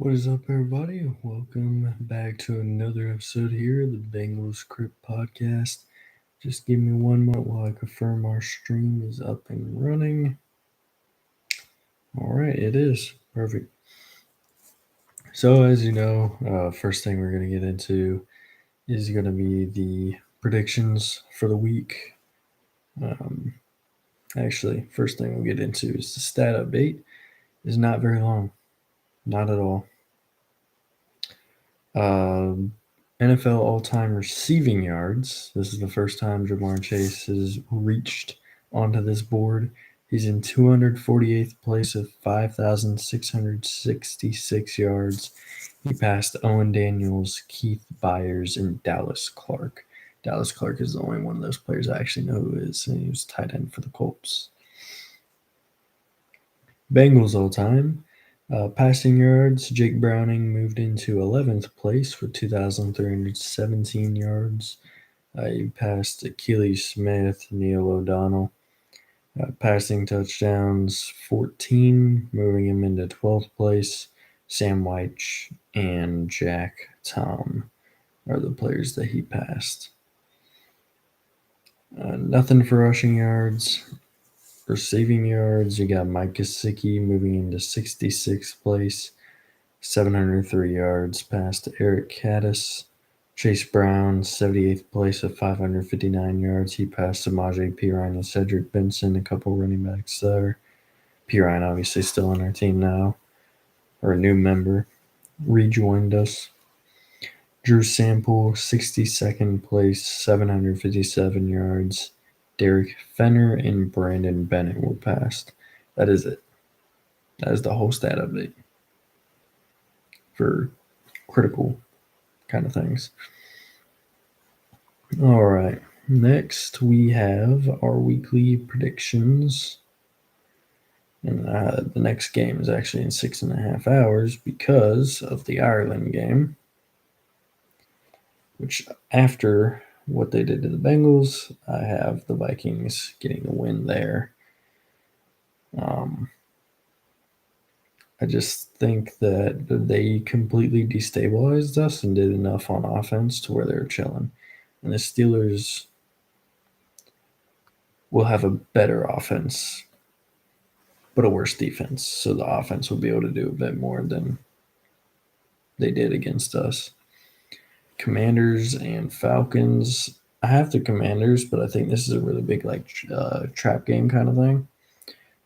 What is up, everybody? Welcome back to another episode here of the Bengals Crypt podcast. Just give me one moment while I confirm our stream is up and running. All right, it is. Perfect. So, as you know, first thing we're going to get into is going to be the predictions for the week. Actually, first thing we'll get into is the stat update. Is not very long. Not at all. NFL all-time receiving yards. This is the first time Jamar Chase has reached onto this board. He's in 248th place of 5,666 yards. He passed Owen Daniels, Keith Byers, and Dallas Clark. Dallas Clark is the only one of those players I actually know who is, and he was tight end for the Colts. Bengals all-time. Passing yards, Jake Browning moved into 11th place with 2,317 yards. He passed Achilles Smith, Neil O'Donnell. Passing touchdowns, 14, moving him into 12th place. Sam White and Jack Tom are the players that he passed. Nothing for rushing yards. Receiving yards, you got Mike Gesicki moving into 66th place, 703 yards past Eric Caddis. Chase Brown, 78th place at 559 yards. He passed Samaje Perine and Cedric Benson, a couple running backs there. Perine obviously still on our team now, or a new member, rejoined us. Drew Sample, 62nd place, 757 yards. Derek Fenner and Brandon Bennett were passed. That is it. That is the whole stat update for critical kind of things. All right. Next, we have our weekly predictions. And the next game is actually in 6.5 hours because of the Ireland game, which after what they did to the Bengals, I have the Vikings getting a win there. I just think that they completely destabilized us and did enough on offense to where they're chilling. And the Steelers will have a better offense, but a worse defense. So the offense will be able to do a bit more than they did against us. Commanders and Falcons. I have the Commanders, but I think this is a really big trap game kind of thing.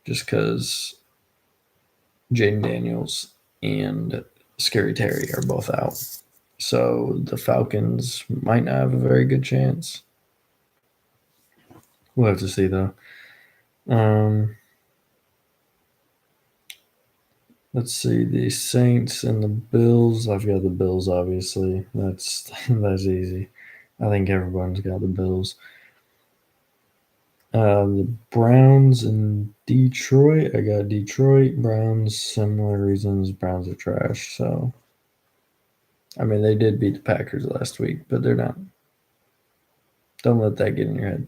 Just because Jaden Daniels and Scary Terry are both out. So the Falcons might not have a very good chance. We'll have to see, though. Let's see, the Saints and the Bills. I've got the Bills, obviously. That's easy. I think everyone's got the Bills. The Browns and Detroit. I got Detroit. Browns, similar reasons. Browns are trash. So, I mean, they did beat the Packers last week, but they're not. Don't let that get in your head.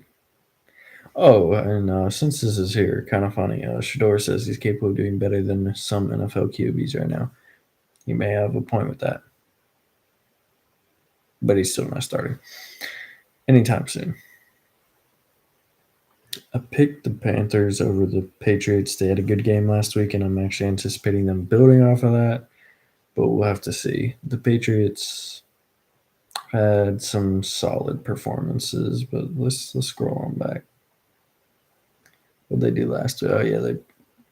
Oh, and since this is here, kind of funny. Shador says he's capable of doing better than some NFL QBs right now. He may have a point with that, but he's still not starting anytime soon. I picked the Panthers over the Patriots. They had a good game last week, and I'm actually anticipating them building off of that, but we'll have to see. The Patriots had some solid performances, but let's scroll on back. What did they do last week? Oh, yeah, they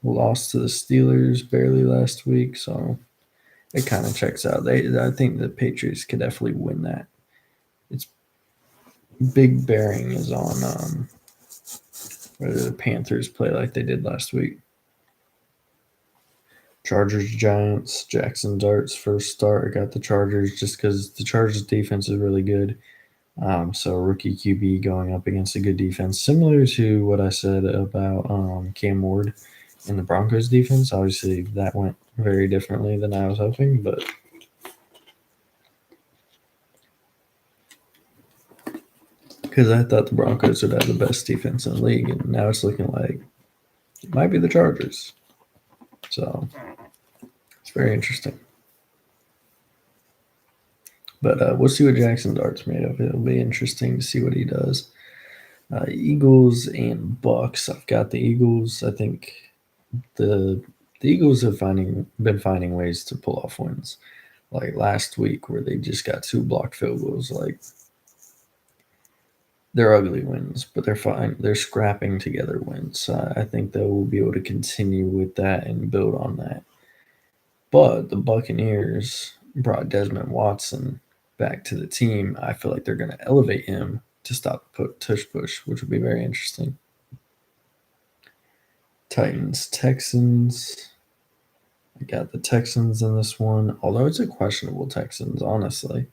lost to the Steelers barely last week, so it kind of checks out. I think the Patriots could definitely win that. Its big bearing is on whether the Panthers play like they did last week. Chargers, Giants, Jackson Dart's first start. I got the Chargers just because the Chargers defense is really good. So rookie QB going up against a good defense, similar to what I said about Cam Ward in the Broncos defense. Obviously, that went very differently than I was hoping, but because I thought the Broncos would have the best defense in the league, and now it's looking like it might be the Chargers. So it's very interesting. But we'll see what Jackson Dart's made of. It'll be interesting to see what he does. Eagles and Bucks. I've got the Eagles. I think the the Eagles have been finding ways to pull off wins. Like last week, where they just got two blocked field goals. Like they're ugly wins, but they're fine. They're scrapping together wins. So I think they will be able to continue with that and build on that. But the Buccaneers brought Desmond Watson back to the team. I feel like they're going to elevate him to stop put tush push, which would be very interesting. Titans, Texans. I got the Texans in this one, although it's a questionable Texans, honestly.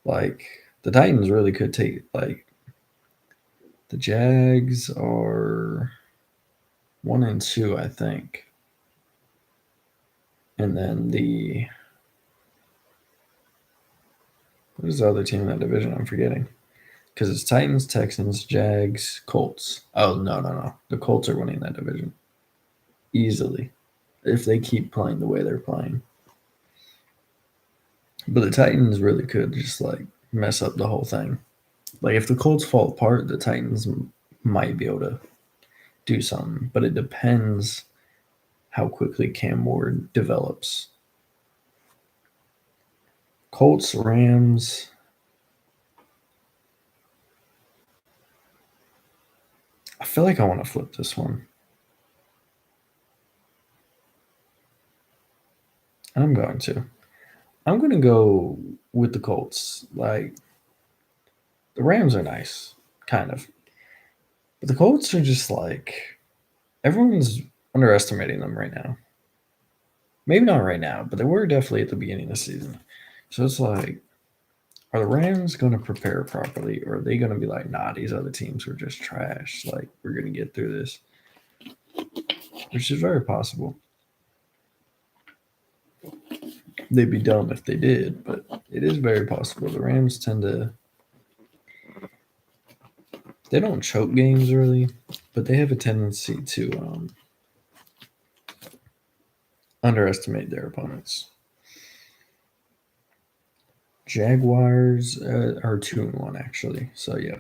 Like the Titans really could take like the Jags are 1-2, I think, and then the what is the other team in that division? I'm forgetting because it's Titans, Texans, Jags, Colts. Oh no, the Colts are winning that division easily if they keep playing the way they're playing. But the Titans really could just like mess up the whole thing. Like if the Colts fall apart, the Titans might be able to do something, but it depends how quickly Cam Ward develops. Colts, Rams. I feel like I want to flip this one. I'm going to. I'm going to go with the Colts. Like the Rams are nice, kind of, but the Colts are just like everyone's underestimating them right now. Maybe not right now, but they were definitely at the beginning of the season. So it's like, are the Rams going to prepare properly, or are they going to be like, nah, these other teams were just trash. Like we're going to get through this, which is very possible. They'd be dumb if they did, but it is very possible. The Rams tend to they don't choke games really, but they have a tendency to underestimate their opponents. Jaguars are 2-1 actually, so yeah.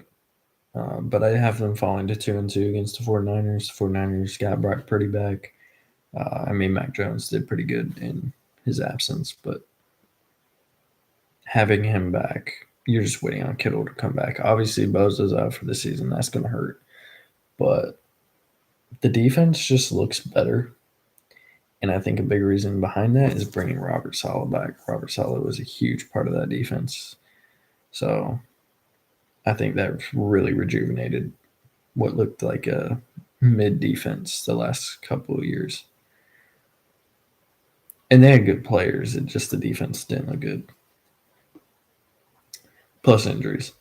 But I have them falling to 2-2 against the 49ers. The 49ers got Brock Purdy back. I mean, Mac Jones did pretty good in his absence, but having him back, you're just waiting on Kittle to come back. Obviously, Boza's out for the season. That's going to hurt. But the defense just looks better. And I think a big reason behind that is bringing Robert Sala back. Robert Sala was a huge part of that defense. So I think that really rejuvenated what looked like a mid defense the last couple of years. And they had good players. It just the defense didn't look good. Plus injuries.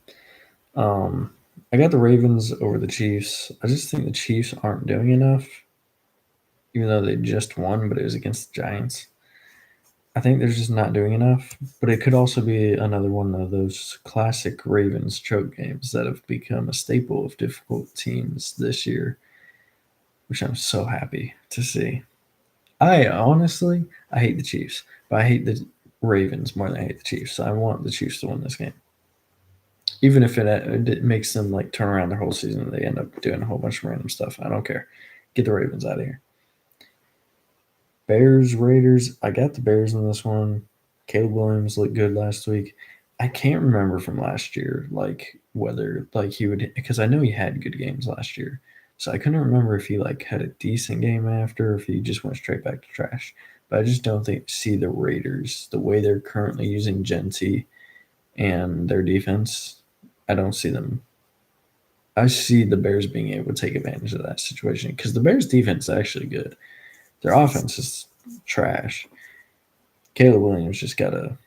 Um, I got the Ravens over the Chiefs. I just think the Chiefs aren't doing enough, even though they just won, but it was against the Giants. I think they're just not doing enough, but it could also be another one of those classic Ravens choke games that have become a staple of difficult teams this year, which I'm so happy to see. I honestly, I hate the Chiefs, but I hate the Ravens more than I hate the Chiefs. So I want the Chiefs to win this game, even if it makes them like turn around their whole season and they end up doing a whole bunch of random stuff. I don't care. Get the Ravens out of here. Bears, Raiders. I got the Bears in this one. Caleb Williams looked good last week. I can't remember from last year, like whether like he would because I know he had good games last year. So I couldn't remember if he like had a decent game after, or if he just went straight back to trash. But I just don't think see the Raiders the way they're currently using Genty and their defense. I don't see them. I see the Bears being able to take advantage of that situation because the Bears' defense is actually good. Their offense is trash. Caleb Williams just got to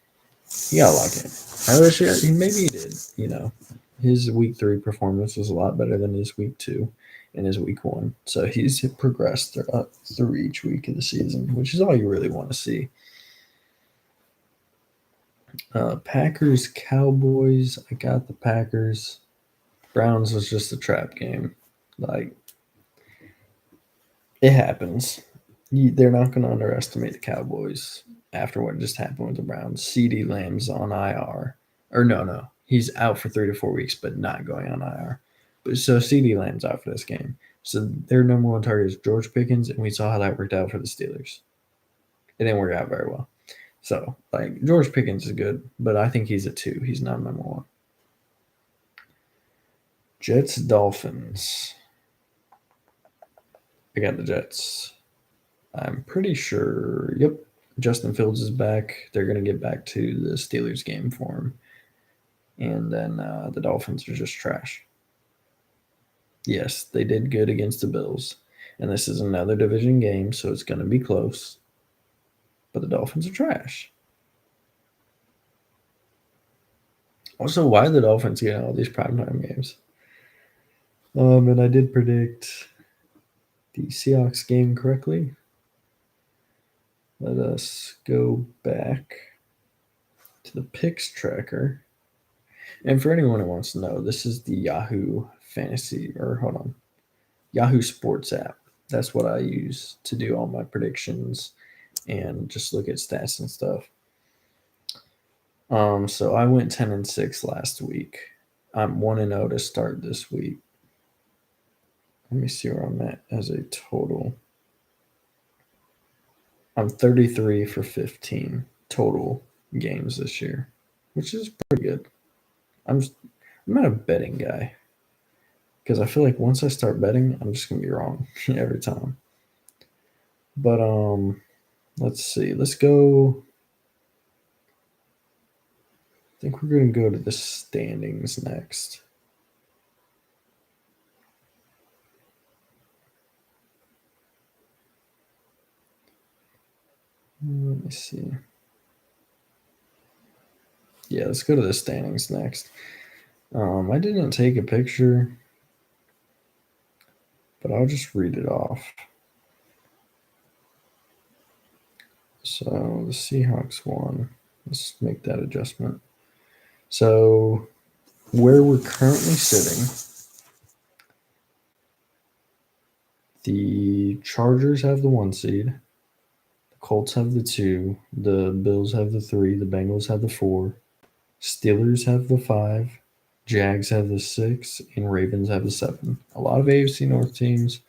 lock in. I wish maybe he did. His week 3 performance was a lot better than his week 2 and his week 1. So he's progressed through each week of the season, which is all you really want to see. Packers, Cowboys. I got the Packers. Browns was just a trap game. Like it happens. They're not going to underestimate the Cowboys. after what just happened with the Browns. CD Lamb's on IR. Or no. He's out for 3 to 4 weeks, but not going on IR. But so CD Lamb's out for this game. So their number one target is George Pickens, and we saw how that worked out for the Steelers. It didn't work out very well. So, like, George Pickens is good, but I think he's a 2. He's not number 1. Jets Dolphins. I got the Jets. I'm pretty sure. Yep. Justin Fields is back. They're going to get back to the Steelers game for him. And then the Dolphins are just trash. Yes, they did good against the Bills. And this is another division game, so it's going to be close. But the Dolphins are trash. Also, why are the Dolphins getting all these primetime games? And I did predict the Seahawks game correctly. Let us go back to the picks tracker. And for anyone who wants to know, this is the Yahoo Yahoo Sports app. That's what I use to do all my predictions and just look at stats and stuff. So I went 10-6 last week. I'm 1-0 to start this week. Let me see where I'm at as a total. I'm 33 for 15 total games this year, which is pretty good. I'm not a betting guy because I feel like once I start betting, I'm just gonna be wrong every time. But let's see. Let's go. I think we're gonna go to the standings next. Let me see. Yeah, let's go to the standings next. I didn't take a picture, but I'll just read it off. So the Seahawks won. Let's make that adjustment. So where we're currently sitting, the Chargers have the 1 seed, the Colts have the 2, the Bills have the 3, the Bengals have the 4, Steelers have the 5, Jags have the 6, and Ravens have the 7. A lot of AFC North teams.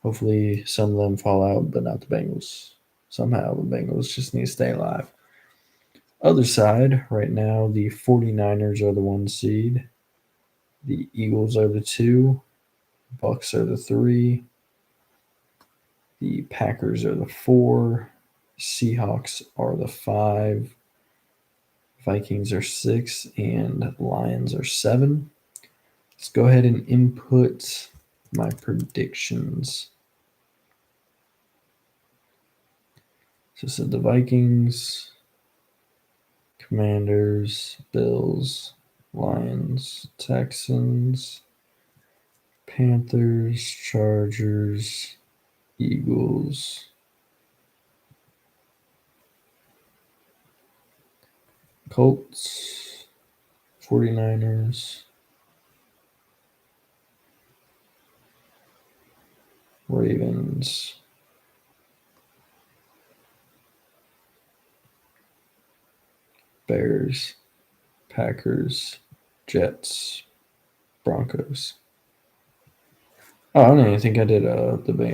Hopefully some of them fall out, but not the Bengals. Somehow the Bengals just need to stay alive. Other side, right now, the 49ers are the 1 seed. The Eagles are the 2. Bucks are the 3. The Packers are the 4. Seahawks are the 5. Vikings are 6. And Lions are 7. Let's go ahead and input my predictions. So the Vikings, Commanders, Bills, Lions, Texans, Panthers, Chargers, Eagles, Colts, 49ers, Ravens, Bears, Packers, Jets, Broncos. Oh, I don't even think I did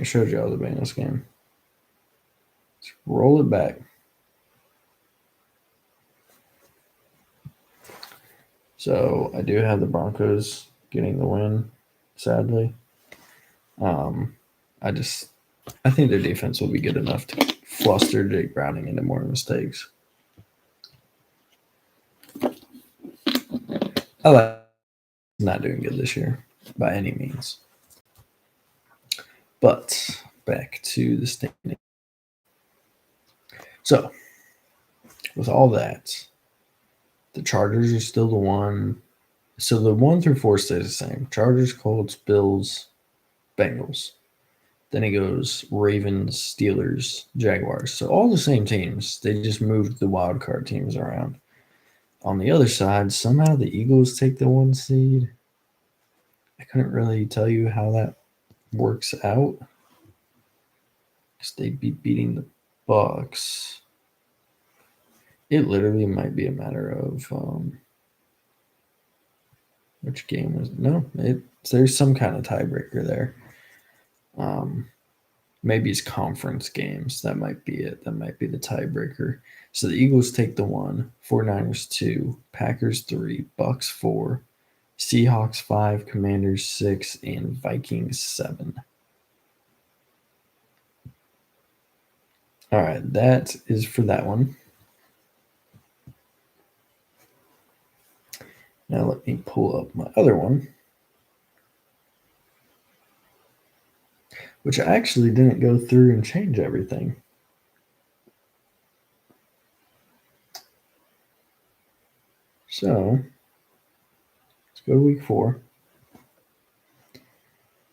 showed you all the Bengals game. Let's roll it back. So I do have the Broncos getting the win, sadly. I think their defense will be good enough to fluster Jake Browning into more mistakes. I like not doing good this year by any means. But back to the standing. So with all that, the Chargers are still the 1. So the 1 through 4 stays the same. Chargers, Colts, Bills, Bengals. Then it goes Ravens, Steelers, Jaguars. So all the same teams. They just moved the wild card teams around. On the other side, somehow the Eagles take the 1 seed. I couldn't really tell you how that works out because they'd be beating the Bucks. It literally might be a matter of which game was no. There's some kind of tiebreaker there. Um, Maybe it's conference games. That might be it. That might be the tiebreaker. So the Eagles take the 1, 49ers 2, Packers 3, Bucks 4, Seahawks 5, Commanders 6, and Vikings 7. All right, that is for that one. Now let me pull up my other one, which I actually didn't go through and change everything. So let's go to week 4.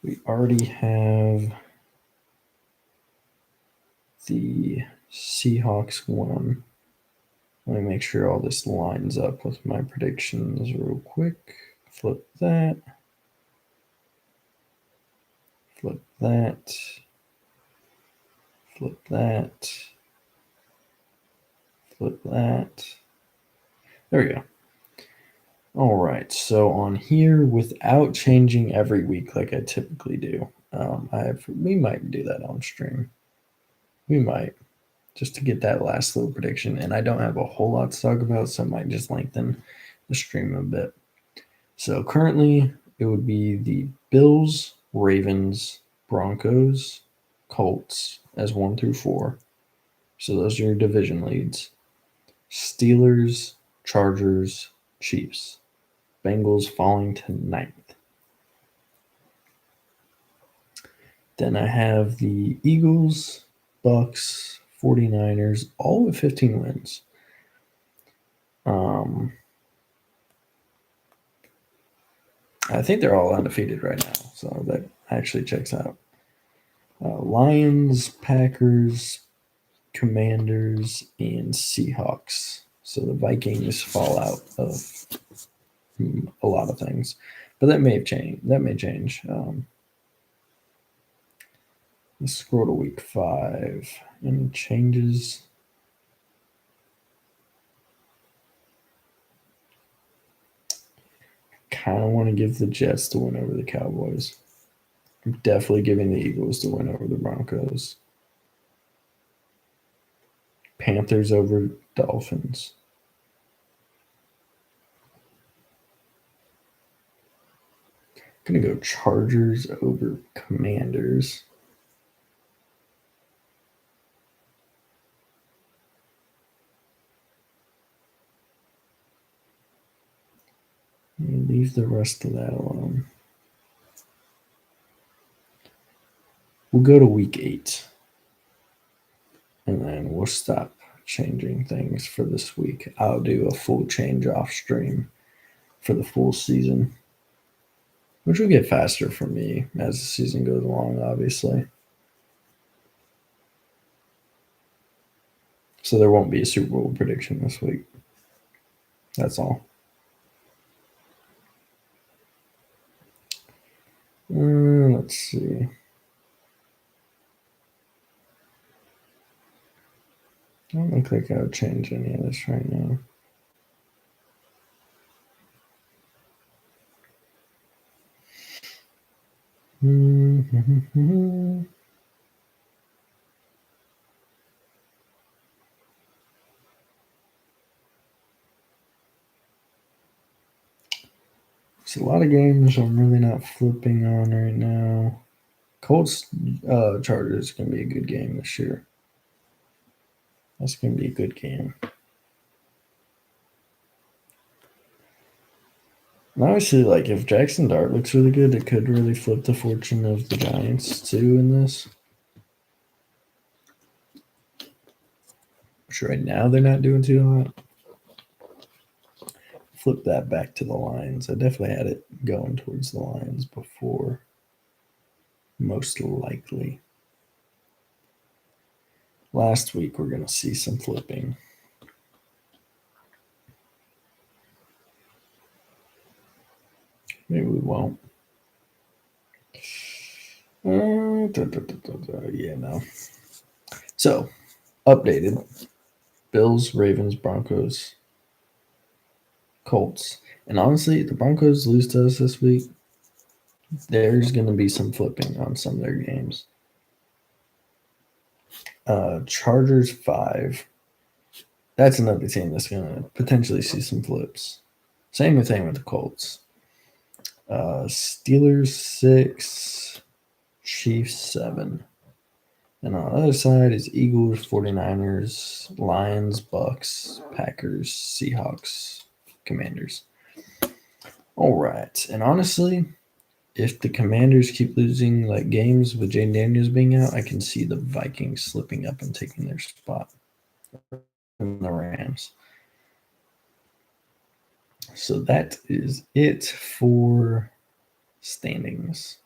We already have the Seahawks 1. Let me make sure all this lines up with my predictions real quick. Flip that. Flip that. Flip that. Flip that. There we go. All right. So on here, without changing every week like I typically do, we might do that on stream. We might, just to get that last little prediction. And I don't have a whole lot to talk about, so I might just lengthen the stream a bit. So currently, it would be the Bills, Ravens, Broncos, Colts as 1 through 4. So those are your division leads. Steelers, Chargers, Chiefs. Bengals falling to 9th. Then I have the Eagles, Bucks, 49ers, all with 15 wins. I think they're all undefeated right now, so that actually checks out. Lions, Packers, Commanders, and Seahawks. So the Vikings fall out of a lot of things, but that may have changed. That may change. Let's scroll to week 5. Any changes? Kind of want to give the Jets to win over the Cowboys. I'm definitely giving the Eagles to win over the Broncos. Panthers over Dolphins. Gonna go Chargers over Commanders. Leave the rest of that alone. We'll go to week 8. And then we'll stop changing things for this week. I'll do a full change off stream for the full season, which will get faster for me as the season goes along, obviously. So there won't be a Super Bowl prediction this week. That's all. Let's see. I don't look like I would change any of this right now. There's a lot of games I'm really not flipping on right now. Colts Chargers is going to be a good game this year. That's going to be a good game. And obviously, like, if Jackson Dart looks really good, it could really flip the fortune of the Giants, too, in this. Which right now they're not doing too hot. Flip that back to the Lions. I definitely had it going towards the Lions before. Most likely. Last week, we're going to see some flipping. Maybe we won't. Yeah, no. So, updated. Bills, Ravens, Broncos, Colts. And honestly, the Broncos lose to us this week. There's going to be some flipping on some of their games. Chargers 5. That's another team that's going to potentially see some flips. Same thing with the Colts. Steelers 6, Chiefs 7. And on the other side is Eagles, 49ers, Lions, Bucks, Packers, Seahawks, Commanders. All right. And honestly, if the Commanders keep losing like games with Jaden Daniels being out, I can see the Vikings slipping up and taking their spot in the Rams. So that is it for standings.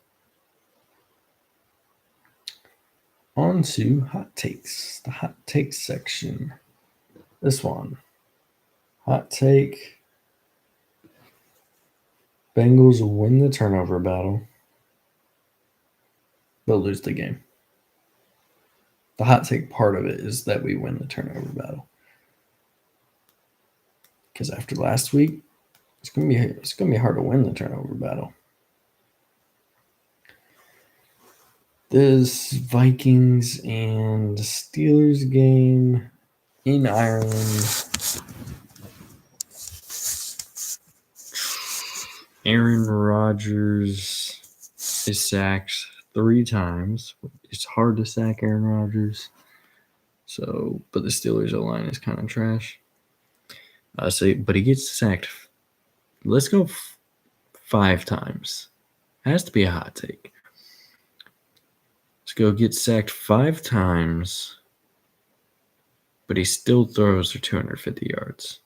On to hot takes, the hot takes section. This one. Hot take. Bengals win the turnover battle, but lose the game. The hot take part of it is that we win the turnover battle. Because after last week, it's gonna be hard to win the turnover battle. This Vikings and Steelers game in Ireland. Aaron Rodgers is sacked 3 times. It's hard to sack Aaron Rodgers. So, but the Steelers O-line is kind of trash. But he gets sacked. Let's go 5 times. Has to be a hot take. Let's go get sacked 5 times, but he still throws for 250 yards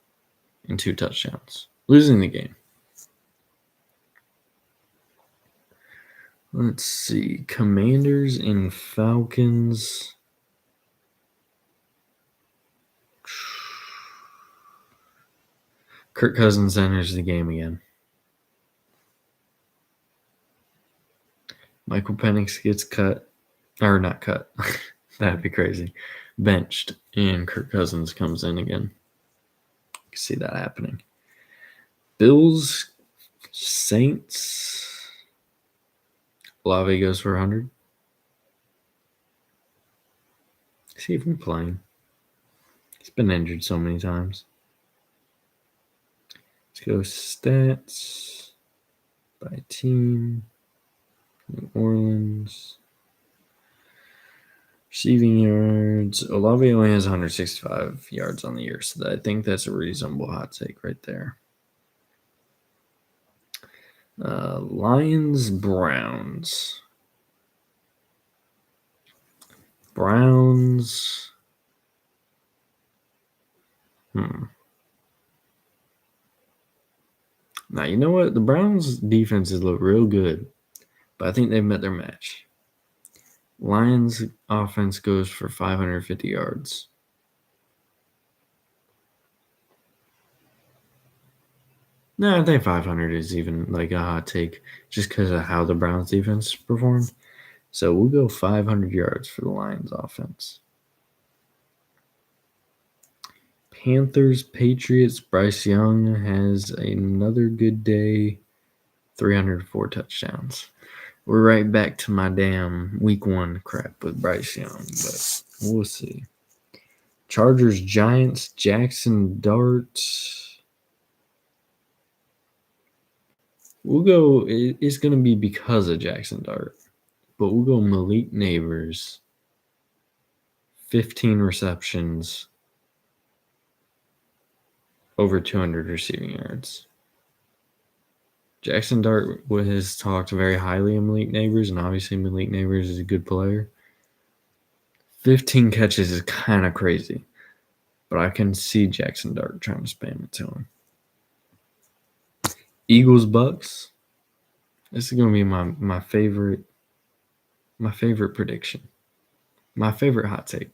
and 2 touchdowns, losing the game. Let's see. Commanders and Falcons. Kirk Cousins enters the game again. Michael Penix gets cut. Or not cut. That'd be crazy. Benched. And Kirk Cousins comes in again. You can see that happening. Bills, Saints. Olave goes for 100. Is he even playing? He's been injured so many times. Let's go stats by team. New Orleans. Receiving yards. Olave only has 165 yards on the year, so I think that's a reasonable hot take right there. Lions, Browns. Browns. Now, you know what? The Browns' defenses look real good, but I think they've met their match. Lions' offense goes for 550 yards. No, I think 500 is even like a hot take just because of how the Browns' defense performed. So we'll go 500 yards for the Lions' offense. Panthers, Patriots. Bryce Young has another good day. 304 touchdowns. We're right back to my damn week 1 crap with Bryce Young, but we'll see. Chargers, Giants, Jackson Dart. We'll go, it's going to be because of Jackson Dart, but we'll go Malik Neighbors. 15 receptions, over 200 receiving yards. Jackson Dart has talked very highly of Malik Neighbors, and obviously Malik Neighbors is a good player. 15 catches is kind of crazy, but I can see Jackson Dart trying to spam it to him. Eagles, Bucks. This is going to be my favorite prediction. My favorite hot take.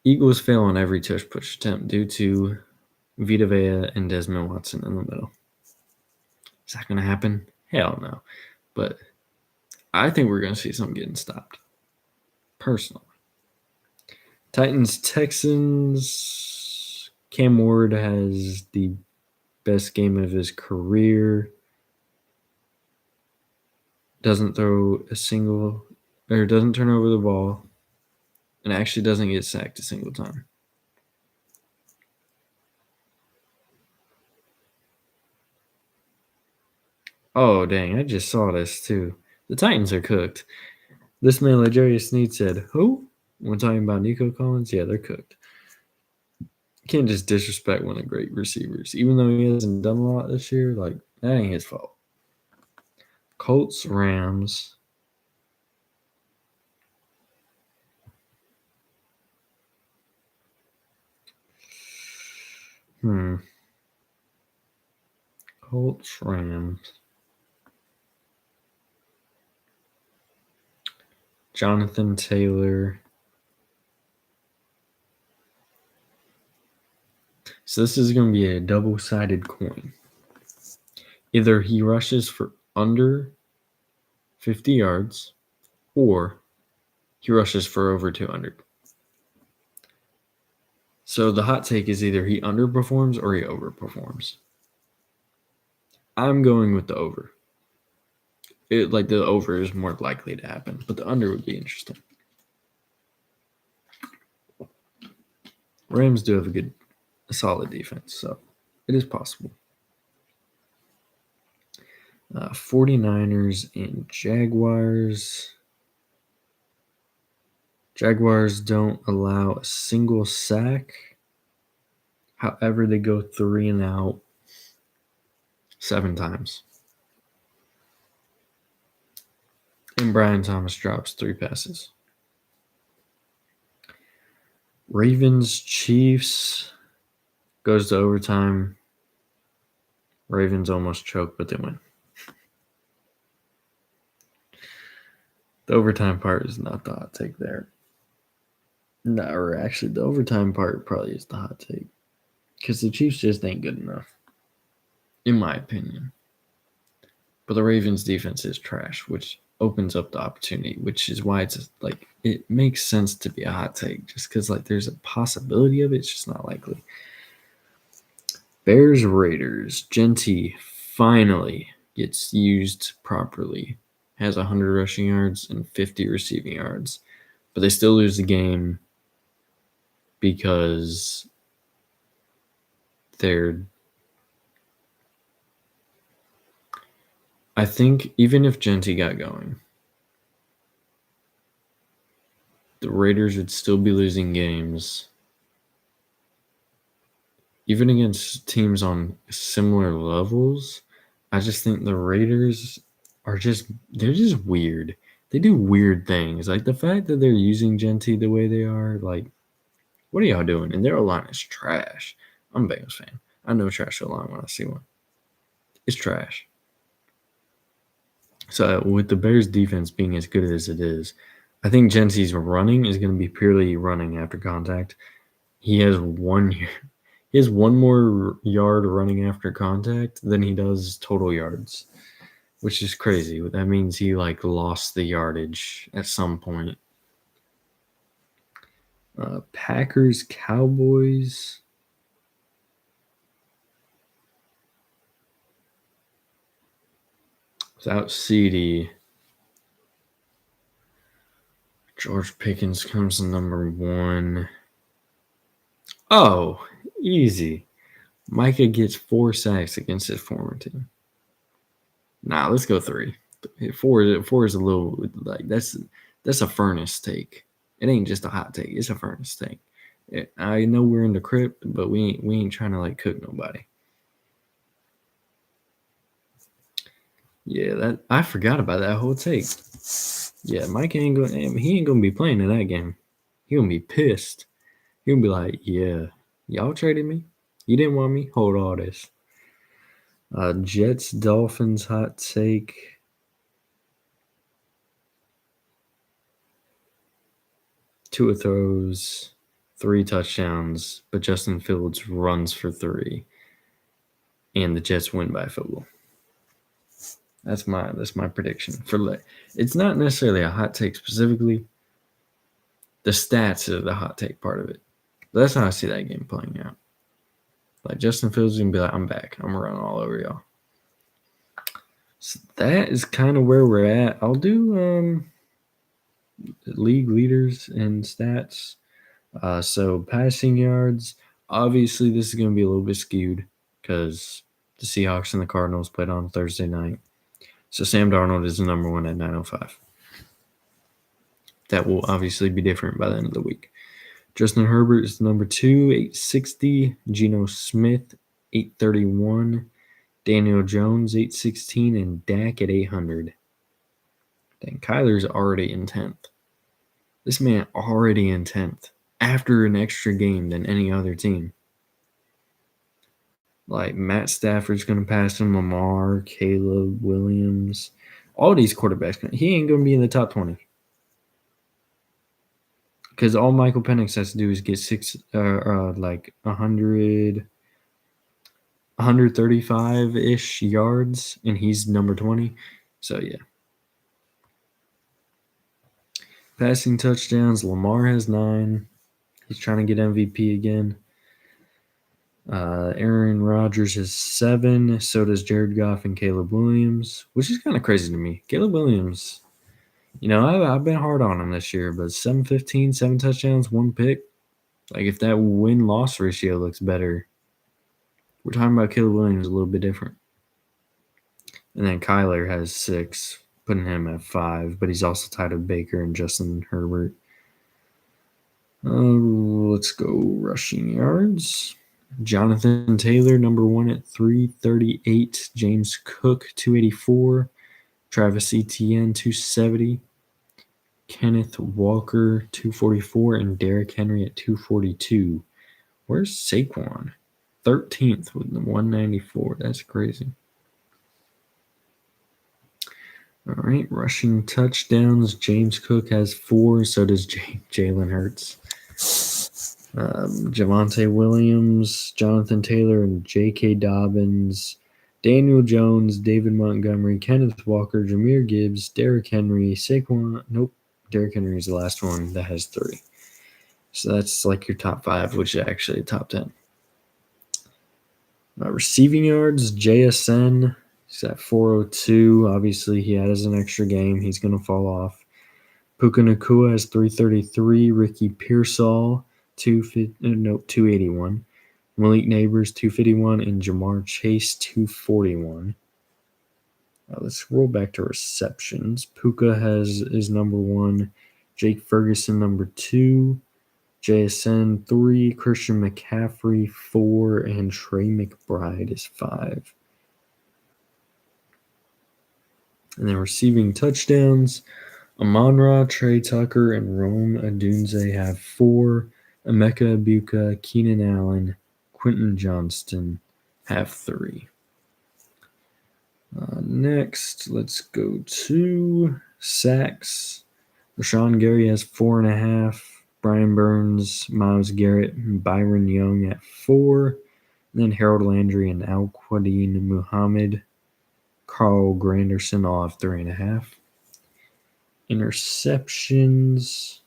Eagles fail on every tush-push attempt due to Vita Vea and Desmond Watson in the middle. Is that going to happen? Hell no. But I think we're going to see something getting stopped. Personally. Titans, Texans. Cam Ward has the best game of his career. Doesn't throw a single, or doesn't turn over the ball, and actually doesn't get sacked a single time. Oh, dang, I just saw this too. The Titans are cooked. This man, L'Jarius Sneed, said, who? When talking about Nico Collins, yeah, they're cooked. You can't just disrespect one of the great receivers. Even though he hasn't done a lot this year, like, that ain't his fault. Colts, Rams. Colts, Rams. Jonathan Taylor. So this is going to be a double-sided coin. Either he rushes for under 50 yards or he rushes for over 200. So the hot take is either he underperforms or he overperforms. I'm going with the over. The over is more likely to happen, but the under would be interesting. Rams do have a solid defense, so it is possible. 49ers and Jaguars. Jaguars don't allow a single sack. However, they go 3 and out 7 times. And Brian Thomas drops 3 passes. Ravens, Chiefs goes to overtime. Ravens almost choke, but they win. The overtime part is not the hot take there. No, or actually, the overtime part probably is the hot take. Because the Chiefs just ain't good enough, in my opinion. But the Ravens' defense is trash, which opens up the opportunity, which is why it's like it makes sense to be a hot take, just because like there's a possibility of it. It's just not likely. Bears, Raiders. Genty finally gets used properly. Has 100 rushing yards and 50 receiving yards. But they still lose the game because I think even if Genty got going, the Raiders would still be losing games. Even against teams on similar levels, I just think the Raiders they're just weird. They do weird things. Like the fact that they're using Genty the way they are, like, what are y'all doing? And their line is trash. I'm a Bengals fan. I know trash line when I see one. It's trash. So with the Bears defense being as good as it is, I think Genty's running is going to be purely running after contact. He has one more yard running after contact than he does total yards, which is crazy. That means he lost the yardage at some point. Packers, Cowboys. Without CD, George Pickens comes to number 1. Oh, easy. Micah gets 4 sacks against his former team. Nah, let's go 3. 4 is a little that's a furnace take. It ain't just a hot take. It's a furnace take. I know we're in the Crypt, but we ain't trying to cook nobody. Yeah, that I forgot about that whole take. Yeah, Mike ain't gonna be playing in that game. He gonna be pissed. He gonna be like, yeah, y'all traded me. You didn't want me. Hold all this. Jets, Dolphins, hot take. Tua throws 3 touchdowns, but Justin Fields runs for 3, and the Jets win by a field goal. That's my prediction for it's not necessarily a hot take specifically, The stats are the hot take part of it. But that's how I see that game playing out. Like Justin Fields is gonna be like, I'm back. I'm running all over y'all. So that is kind of where we're at. I'll do league leaders and stats. So passing yards. Obviously, this is going to be a little bit skewed because the Seahawks and the Cardinals played on Thursday night. So Sam Darnold is the number one at 905. That will obviously be different by the end of the week. Justin Herbert is number 2, 860. Geno Smith, 831. Daniel Jones, 816. And Dak at 800. Dang, Kyler's already in 10th. This man already in 10th after an extra game than any other team. Like Matt Stafford's going to pass him, Lamar, Caleb, Williams, all these quarterbacks. He ain't going to be in the top 20. Because all Michael Penix has to do is get 135-ish yards, and he's number 20. So, yeah. Passing touchdowns, Lamar has 9. He's trying to get MVP again. Aaron Rodgers has 7. So does Jared Goff and Caleb Williams, which is kind of crazy to me. Caleb Williams, I've been hard on him this year, but 715, 7 touchdowns, 1 pick. Like, if that win-loss ratio looks better, we're talking about Caleb Williams a little bit different. And then Kyler has 6, putting him at 5, but he's also tied with Baker and Justin Herbert. Let's go rushing yards. Jonathan Taylor, number 1 at 338. James Cook, 284. Travis Etienne, 270. Kenneth Walker, 244. And Derrick Henry at 242. Where's Saquon? 13th with the 194. That's crazy. All right, rushing touchdowns. James Cook has 4. So does Jalen Hurts. Javonte Williams, Jonathan Taylor, and J.K. Dobbins, Daniel Jones, David Montgomery, Kenneth Walker, Jahmyr Gibbs, Derrick Henry, Saquon. Nope, Derrick Henry is the last one that has 3. So that's like your top 5, which is actually top 10. Receiving yards, JSN, he's at 402. Obviously, he has an extra game. He's going to fall off. Puka Nacua has 333. Ricky Pearsall, 281. Malik Neighbors, 251. And Jamar Chase, 241. Let's roll back to receptions. Puka is number 1. Jake Ferguson, number 2. JSN, 3. Christian McCaffrey, 4. And Trey McBride is 5. And then receiving touchdowns, Amon-Ra, Trey Tucker, and Rome Odunze have 4. Emeka Ibuka, Keenan Allen, Quentin Johnston have 3. Next, let's go to sacks. Rashawn Gary has 4.5. Brian Burns, Myles Garrett, and Byron Young at 4. And then Harold Landry and Al-Quadin Muhammad, Carl Granderson all have 3.5. Interceptions.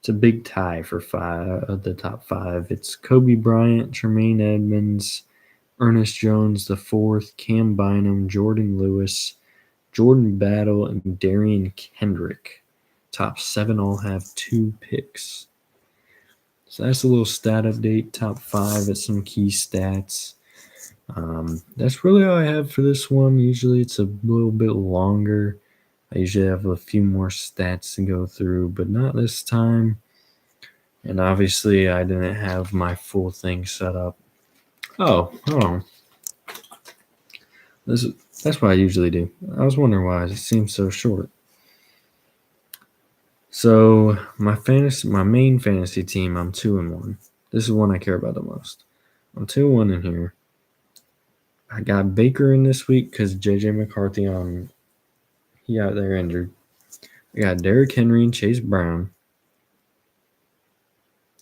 It's a big tie for 5 of the top 5. It's Kobe Bryant, Tremaine Edmonds, Ernest Jones the 4th, Cam Bynum, Jordan Lewis, Jordan Battle, and Darian Kendrick. Top 7 all have 2 picks. So that's a little stat update. Top 5 at some key stats. That's really all I have for this one. Usually it's a little bit longer. I usually have a few more stats to go through, but not this time. And obviously I didn't have my full thing set up. Oh, hold on. That's what I usually do. I was wondering why it seems so short. So my main fantasy team, I'm 2-1. This is one I care about the most. I'm 2-1 in here. I got Baker in this week because JJ McCarthy he out there injured. I got Derrick Henry and Chase Brown.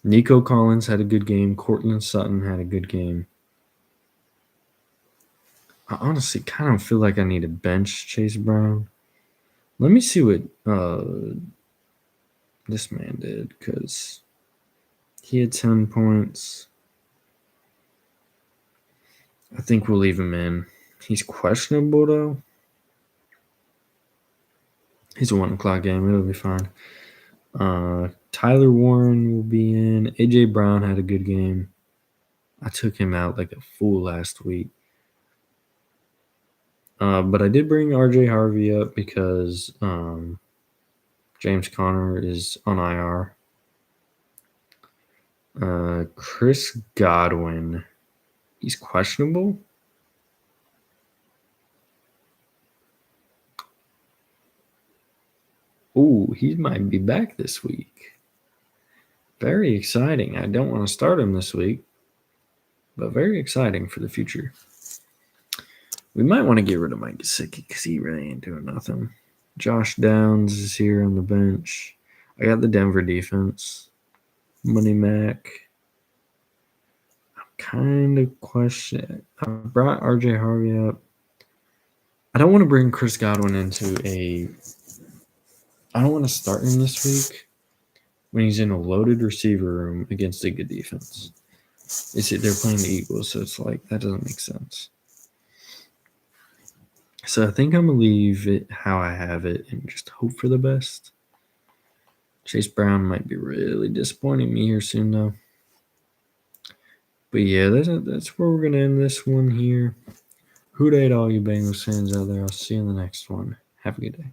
Nico Collins had a good game. Cortland Sutton had a good game. I honestly kind of feel like I need to bench Chase Brown. Let me see what This man did, because he had 10 points. I think we'll leave him in. He's questionable, though. He's a 1 o'clock game. It'll be fine. Tyler Warren will be in. A.J. Brown had a good game. I took him out like a fool last week. But I did bring R.J. Harvey up because James Conner is on IR. Chris Godwin, he's questionable. Ooh, he might be back this week. Very exciting. I don't want to start him this week, but very exciting for the future. We might want to get rid of Mike Gesicki because he really ain't doing nothing. Josh Downs is here on the bench. I got the Denver defense. Money Mac. I'm kind of questioning. I brought RJ Harvey up. I don't want to bring Chris Godwin into a. I don't want to start him this week when he's in a loaded receiver room against a good defense. They're playing the Eagles, so it's like that doesn't make sense. So I think I'm going to leave it how I have it and just hope for the best. Chase Brown might be really disappointing me here soon, though. But yeah, that's where we're going to end this one here. Who dey to all you Bengals fans out there. I'll see you in the next one. Have a good day.